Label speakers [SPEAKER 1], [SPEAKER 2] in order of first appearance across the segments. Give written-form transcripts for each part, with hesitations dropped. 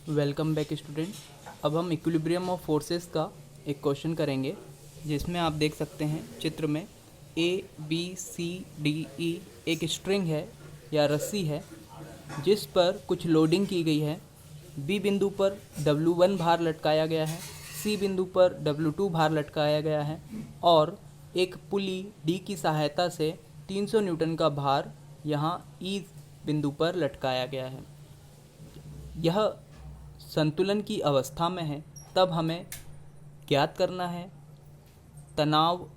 [SPEAKER 1] Welcome back student. अब हम equilibrium of forces का एक क्वेश्चन करेंगे, जिसमें आप देख सकते हैं चित्र में ABCDE एक स्ट्रिंग है या रस्सी है जिस पर कुछ लोडिंग की गई है। B बिंदु पर W1 भार लटकाया गया है, C बिंदु पर W2 भार लटकाया गया है और एक पुली D की सहायता से 300 न्यूटन का भार यहाँ E बिंदु पर लटकाया गया है। यह संतुलन की अवस्था में है, तब हमें ज्ञात करना है तनाव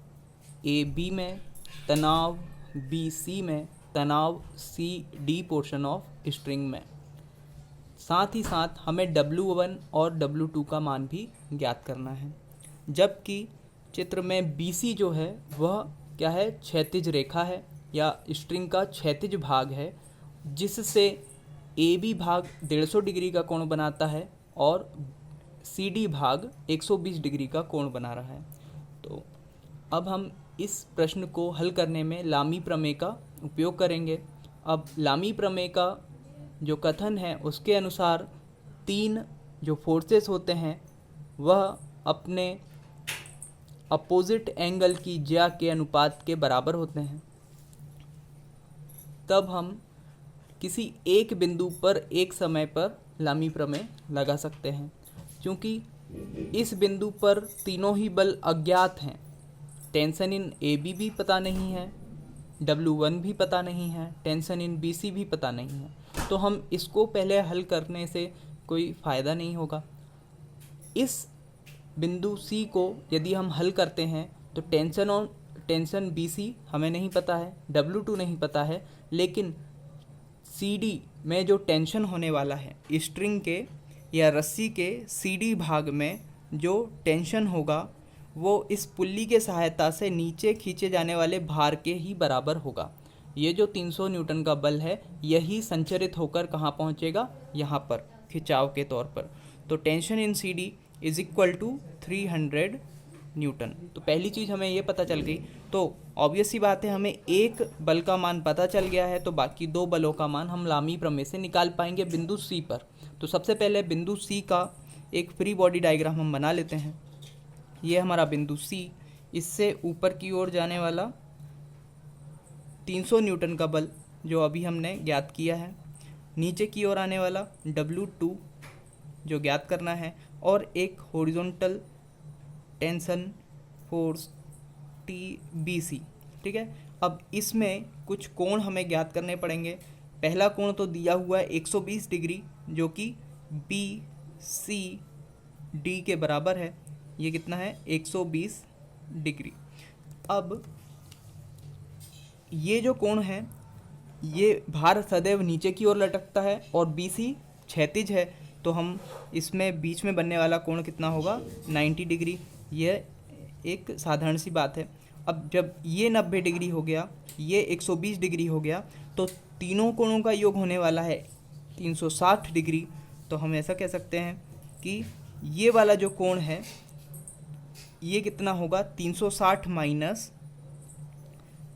[SPEAKER 1] AB में, तनाव BC में, तनाव CD पोर्शन ऑफ स्ट्रिंग में। साथ ही साथ हमें W1 और W2 का मान भी ज्ञात करना है। जबकि चित्र में BC जो है वह क्या है, क्षैतिज रेखा है या स्ट्रिंग का क्षैतिज भाग है, जिससे AB भाग 150 डिग्री का कोण बनाता है और CD भाग 120 डिग्री का कोण बना रहा है। तो अब हम इस प्रश्न को हल करने में लामी प्रमेय का उपयोग करेंगे। अब लामी प्रमेय का जो कथन है उसके अनुसार तीन जो फोर्सेस होते हैं वह अपने अपोजिट एंगल की ज्या के अनुपात के बराबर होते हैं। तब हम किसी एक बिंदु पर एक समय पर लामी प्रमेय लगा सकते हैं। क्योंकि इस बिंदु पर तीनों ही बल अज्ञात हैं, टेंशन इन AB भी पता नहीं है, W1 भी पता नहीं है, टेंशन इन BC भी पता नहीं है, तो हम इसको पहले हल करने से कोई फ़ायदा नहीं होगा। इस बिंदु C को यदि हम हल करते हैं तो टेंशन BC हमें नहीं पता है, W2 नहीं पता है, लेकिन CD में जो टेंशन होने वाला है, स्ट्रिंग के या रस्सी के CD भाग में जो टेंशन होगा वो इस पुल्ली के सहायता से नीचे खींचे जाने वाले भार के ही बराबर होगा। ये जो 300 न्यूटन का बल है यही संचरित होकर कहाँ पहुँचेगा, यहाँ पर खिंचाव के तौर पर। तो tension in CD is equal to 300 newton. तो पहली चीज़ हमें ये पता चल गई। तो ऑब्वियस सी बात है, हमें एक बल का मान पता चल गया है, तो बाकी दो बलों का मान हम लामी प्रमेय से निकाल पाएंगे बिंदु C पर। तो सबसे पहले बिंदु C का एक फ्री बॉडी डायग्राम हम बना लेते हैं। ये हमारा बिंदु C, इससे ऊपर की ओर जाने वाला 300 न्यूटन का बल जो अभी हमने ज्ञात किया है, नीचे की ओर आने वाला W2 जो ज्ञात करना है, और एक हॉरिजॉन्टल टेंशन फोर्स TBC। ठीक है, अब इसमें कुछ कोण हमें ज्ञात करने पड़ेंगे। पहला कोण तो दिया हुआ है 120 डिग्री, जो कि BCD के बराबर है। ये कितना है, 120 डिग्री। अब ये जो कोण है ये भार सदैव नीचे की ओर लटकता है और BC क्षैतिज है, तो हम इसमें बीच में बनने वाला कोण कितना होगा, 90 डिग्री। यह एक साधारण सी बात है। अब जब ये 90 डिग्री हो गया, ये 120 डिग्री हो गया, तो तीनों कोणों का योग होने वाला है 360 डिग्री। तो हम ऐसा कह सकते हैं कि ये वाला जो कोण है ये कितना होगा, 360 माइनस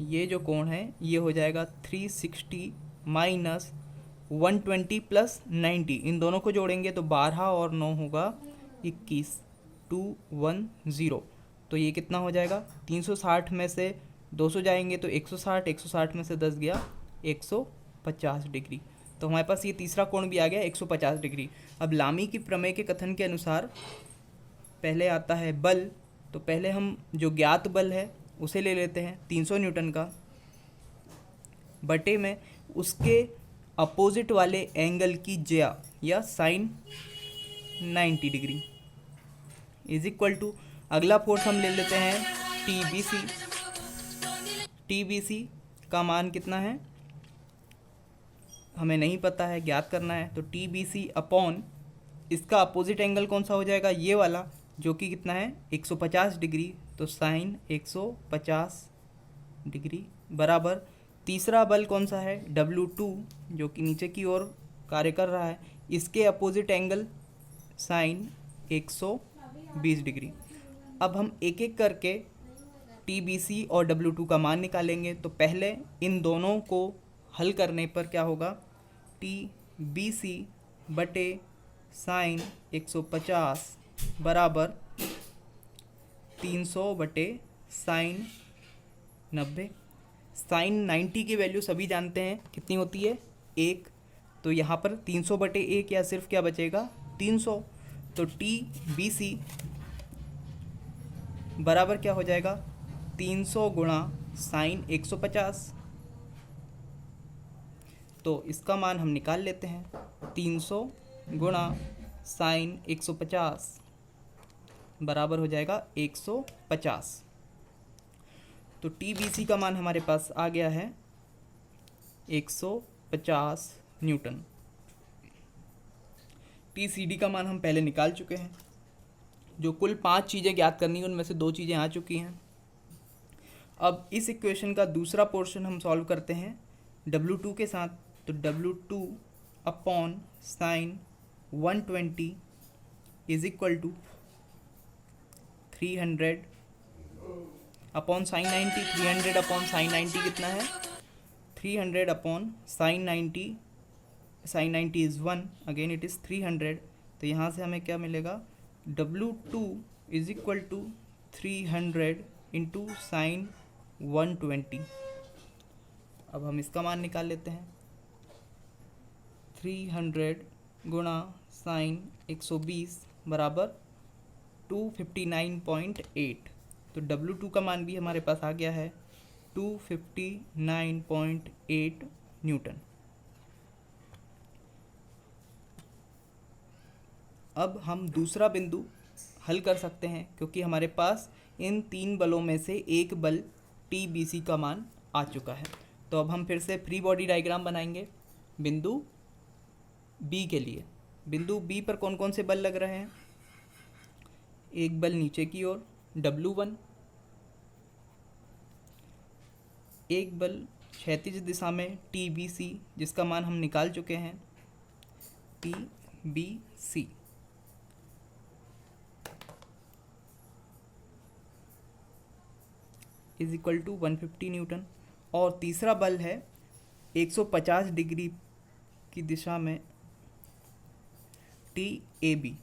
[SPEAKER 1] ये जो कोण है ये हो जाएगा 360 माइनस 120 प्लस 90। इन दोनों को जोड़ेंगे तो 12 और 9 होगा 21, 210। तो ये कितना हो जाएगा, 360 में से 200 जाएंगे तो 160, 160 में से 10 गया 150 डिग्री। तो हमारे पास ये तीसरा कोण भी आ गया 150 डिग्री। अब लामी की प्रमेय के कथन के अनुसार पहले आता है बल, तो पहले हम जो ज्ञात बल है उसे ले लेते हैं 300 न्यूटन का, बटे में उसके अपोजिट वाले एंगल की ज्या या sine 90 degree is equal to, अगला फोर्स हम ले लेते हैं TBC। TBC का मान कितना है हमें नहीं पता है, ज्ञात करना है। तो TBC अपॉन इसका अपोजिट एंगल कौन सा हो जाएगा, ये वाला, जो कि कितना है 150 डिग्री। तो साइन 150 डिग्री बराबर तीसरा बल कौन सा है, W2, जो कि नीचे की ओर कार्य कर रहा है, इसके अपोजिट एंगल साइन 120 डिग्री। अब हम एक एक करके TBC और W2 का मान निकालेंगे। तो पहले इन दोनों को हल करने पर क्या होगा, TBC बटे साइन 150 बराबर 300 बटे साइन 90। साइन 90 की वैल्यू सभी जानते हैं कितनी होती है, 1। तो यहाँ पर 300 बटे 1 या सिर्फ क्या बचेगा, 300। तो टी बी सी बराबर क्या हो जाएगा, 300 गुणा साइन 150। तो इसका मान हम निकाल लेते हैं, 300 गुणा साइन 150 बराबर हो जाएगा 150। तो टी बी सी का मान हमारे पास आ गया है 150 न्यूटन। टी सी डी का मान हम पहले निकाल चुके हैं। जो कुल 5 चीज़ें ज्ञात करनी है उनमें से 2 चीज़ें आ चुकी हैं। अब इस इक्वेशन का दूसरा पोर्शन हम सॉल्व करते हैं W2 के साथ। तो W2 upon sine 120 is equal to 300 upon sine 90। 300 upon sine 90 कितना है, 300 upon sine 90। Sine 90 is 1, again it is 300। तो यहाँ से हमें क्या मिलेगा, W2 is equal to 300 into sine 120। अब हम इसका मान निकाल लेते हैं, 300 गुणा साइन 120 बराबर 259.8। तो W2 का मान भी हमारे पास आ गया है 259.8 न्यूटन। अब हम दूसरा बिंदु हल कर सकते हैं क्योंकि हमारे पास इन 3 बलों में से एक बल टी बी सी का मान आ चुका है। तो अब हम फिर से फ्री बॉडी डायग्राम बनाएंगे बिंदु बी के लिए। बिंदु बी पर कौन कौन से बल लग रहे हैं, एक बल नीचे की ओर W1, एक बल क्षैतिज दिशा में टी बी सी जिसका मान हम निकाल चुके हैं T B C, is equal to 150 newton. और तीसरा बल है 150 डिग्री की दिशा में टी ए बी।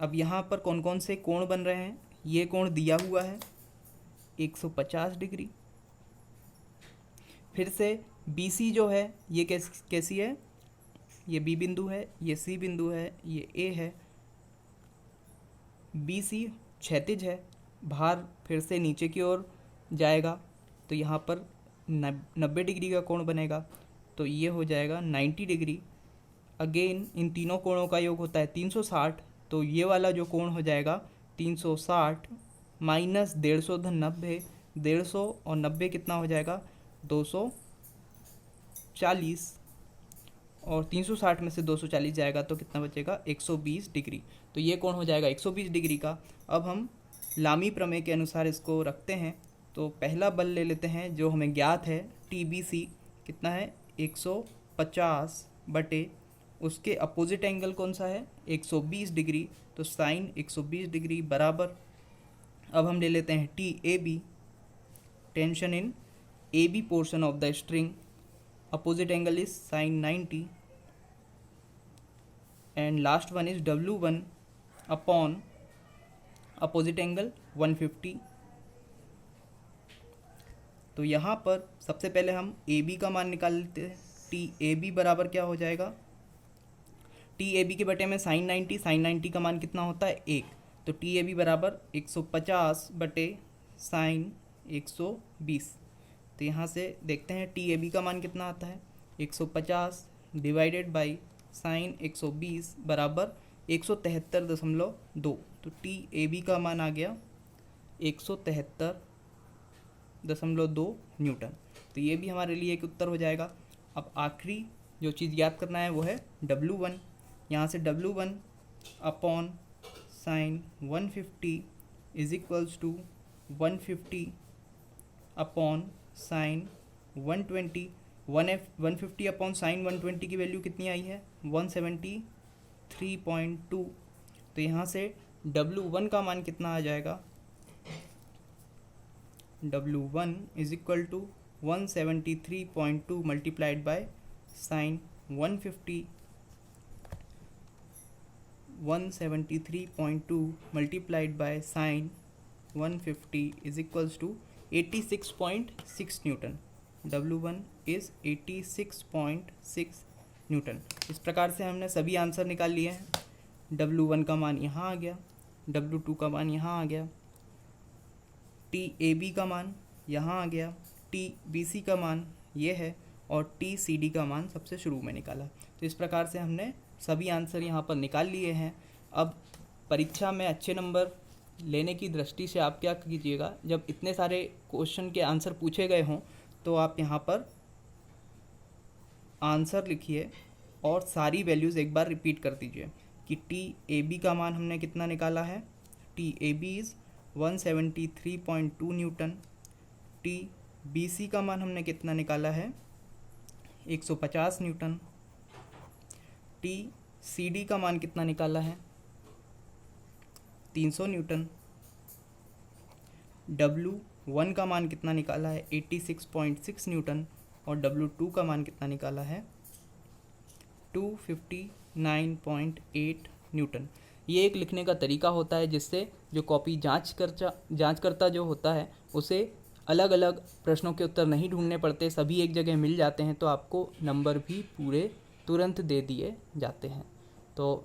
[SPEAKER 1] अब यहाँ पर कौन कौन से कोण बन रहे हैं, ये कोण दिया हुआ है 150 डिग्री। फिर से बी सी जो है ये कैसी है, ये बी बिंदु है, ये सी बिंदु है, ये ए है। बी सी क्षैतिज है, भार फिर से नीचे की ओर जाएगा तो यहाँ पर 90 डिग्री का कोण बनेगा। तो ये हो जाएगा 90 डिग्री। अगेन इन तीनों कोणों का योग होता है 360। तो ये वाला जो कोण हो जाएगा 360 माइनस 150 धन 90। 150 और 90 कितना हो जाएगा, 240। और 360 में से 240 जाएगा तो कितना बचेगा, 120 डिग्री। तो ये कोण हो जाएगा 120 डिग्री का। अब हम लामी प्रमेय के अनुसार इसको रखते हैं। तो पहला बल ले लेते हैं जो हमें ज्ञात है, टी बी सी कितना है, 150 बटे उसके अपोजिट एंगल कौन सा है, 120 डिग्री। तो साइन 120 डिग्री बराबर, अब हम ले लेते हैं T A B, tension in A B portion of the string, opposite angle is sine 90 and last one is W1 upon opposite angle 150। तो यहाँ पर सबसे पहले हम ए बी का मान निकाल लेते हैं। टी ए बी बराबर क्या हो जाएगा, टी ए बी के बटे में साइन 90, साइन 90 का मान कितना होता है, 1। तो टी ए बी बराबर 150 बटे साइन 120। तो यहाँ से देखते हैं टी ए बी का मान कितना आता है, 150 डिवाइडेड बाई साइन 120 बराबर 173.2। तो टी ए बी का मान आ गया 173.2 न्यूटन। तो ये भी हमारे लिए एक उत्तर हो जाएगा। अब आखिरी जो चीज़ याद करना है वो है W1। यहाँ से W1 upon sine 150 is equals to 150 upon sine 120। 150 upon sine 120 की वैल्यू कितनी आई है, 173.2। तो यहाँ से W1 का मान कितना आ जाएगा, W1 is equal to 173.2 multiplied by sine 150 173.2 multiplied by sine 150 is equals to 86.6 newton. W1 is 86.6 newton. इस प्रकार से हमने सभी आंसर निकाल लिए हैं। W1 का मान यहाँ आ गया, W2 का मान यहाँ आ गया, TAB का मान यहाँ आ गया, TBC का मान ये है और TCD का मान सबसे शुरू में निकाला। तो इस प्रकार से हमने सभी आंसर यहाँ पर निकाल लिए हैं। अब परीक्षा में अच्छे नंबर लेने की दृष्टि से आप क्या कीजिएगा, जब इतने सारे क्वेश्चन के आंसर पूछे गए हों तो आप यहाँ पर आंसर लिखिए और सारी वैल्यूज़ एक बार रिपीट कर दीजिए कि TAB का मान हमने कितना निकाला है। TAB is 173.2 Newton. TBC का मान हमने कितना निकाला है, 150 न्यूटन। TCD का मान कितना निकाला है, 300 न्यूटन। W1 का मान कितना निकाला है, 86.6 न्यूटन। और W2 का मान कितना निकाला है, 259.8 न्यूटन। ये एक लिखने का तरीका होता है जिससे जो कॉपी जांचकर्ता जो होता है उसे अलग अलग प्रश्नों के उत्तर नहीं ढूंढने पड़ते, सभी एक जगह मिल जाते हैं, तो आपको नंबर भी पूरे तुरंत दे दिए जाते हैं। तो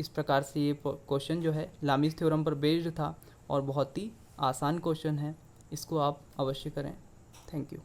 [SPEAKER 1] इस प्रकार से ये क्वेश्चन जो है लामीज़ थ्योरम पर बेस्ड था और बहुत ही आसान क्वेश्चन है, इसको आप अवश्य करें। Thank you.